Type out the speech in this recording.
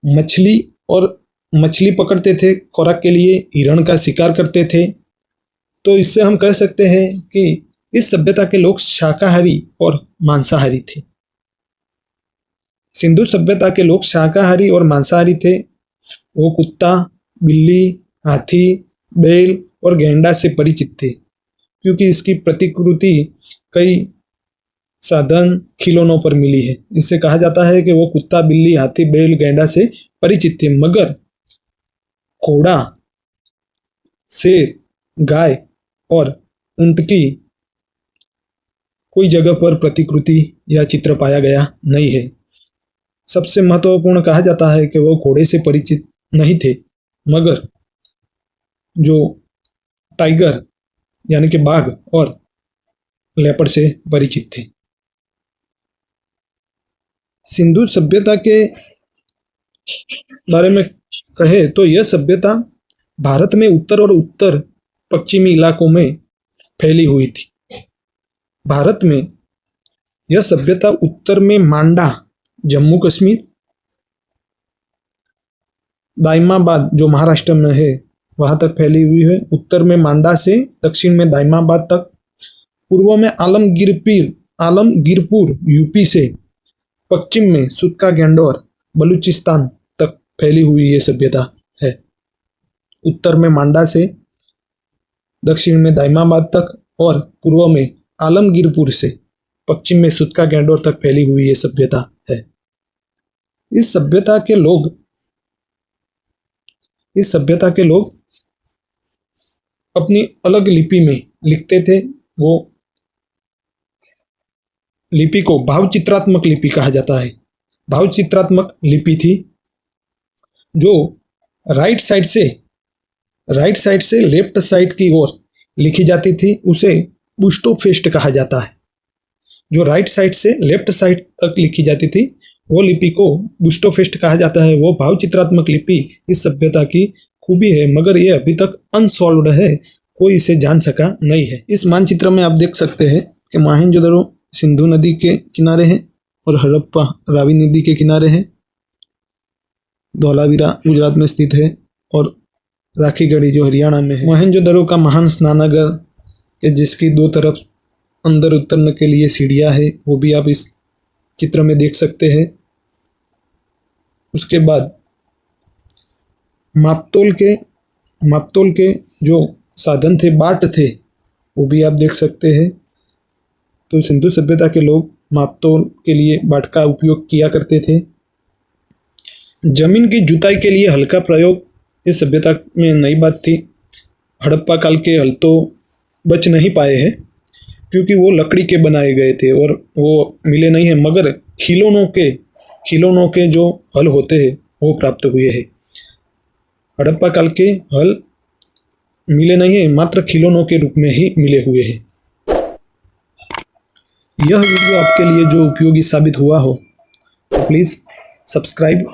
मछली और मछली पकड़ते थे खुराक के लिए, हिरण का शिकार करते थे। तो इससे हम कह सकते हैं कि इस सभ्यता के लोग शाकाहारी और मांसाहारी थे। सिंधु सभ्यता के लोग शाकाहारी और मांसाहारी थे। वो कुत्ता, बिल्ली, हाथी, बैल और गैंडा से परिचित थे, क्योंकि इसकी प्रतिकृति कई साधन खिलौनों पर मिली है। इससे कहा जाता है कि वो कुत्ता, बिल्ली, हाथी, बैल, गैंडा से परिचित थे। मगर घोड़ा, शेर, गाय और ऊंट की कोई जगह पर प्रतिकृति या चित्र पाया गया नहीं है। सबसे महत्वपूर्ण कहा जाता है कि वो घोड़े से परिचित नहीं थे, मगर जो टाइगर यानी कि बाघ और लेपर्ड से परिचित थे। सिंधु सभ्यता के बारे में कहे तो यह सभ्यता भारत में उत्तर और उत्तर पश्चिमी इलाकों में फैली हुई थी। भारत में यह सभ्यता उत्तर में मांडा, जम्मू कश्मीर, दाइमाबाद जो महाराष्ट्र में है वहां तक फैली हुई है। उत्तर में मांडा से दक्षिण में दाइमाबाद तक, पूर्व में आलमगीरपुर यूपी से, पश्चिम में सुतका गैंडोर बलूचिस्तान तक फैली हुई ये सभ्यता है। उत्तर में मांडा से दक्षिण में दाइमाबाद तक और पूर्व में आलमगीरपुर से पश्चिम में सुतका गैंडोर तक फैली हुई ये सभ्यता है। इस सभ्यता के लोग अपनी अलग लिपि में लिखते थे। वो लिपि को भावचित्रात्मक लिपि कहा जाता है। भावचित्रात्मक लिपि थी जो राइट साइड से लेफ्ट साइड की ओर लिखी जाती थी, उसे बुस्टोफेस्ट कहा जाता है। जो राइट साइड से लेफ्ट साइड तक लिखी जाती थी वो लिपि को बुस्टोफेस्ट कहा जाता है। वो भावचित्रात्मक लिपि इस सभ्यता की खूबी है, मगर ये अभी तक अनसॉल्व्ड है, कोई इसे जान सका नहीं है। इस मानचित्र में आप देख सकते हैं कि मोहनजोदड़ो सिंधु नदी के किनारे है और हड़प्पा रावी नदी के किनारे है। धौलावीरा गुजरात में स्थित है और राखीगढ़ी जो हरियाणा में है। मोहनजोदड़ो का महान स्नानागार के जिसकी दो तरफ अंदर उतरने के लिए सीढ़ियां है, वो भी आप इस चित्र में देख सकते हैं। उसके बाद मापतोल के जो साधन थे, बाट थे, वो भी आप देख सकते हैं। तो सिंधु सभ्यता के लोग मापतोल के लिए बाट का उपयोग किया करते थे। जमीन की जुताई के लिए हल का प्रयोग इस सभ्यता में नई बात थी। हड़प्पा काल के हल तो बच नहीं पाए हैं क्योंकि वो लकड़ी के बनाए गए थे और वो मिले नहीं हैं, मगर खिलौनों के जो हल होते हैं वो प्राप्त हुए हैं। हड़प्पा काल के हल मिले नहीं हैं, मात्र खिलौनों के रूप में ही मिले हुए हैं। यह वीडियो आपके लिए जो उपयोगी साबित हुआ हो तो प्लीज़ सब्सक्राइब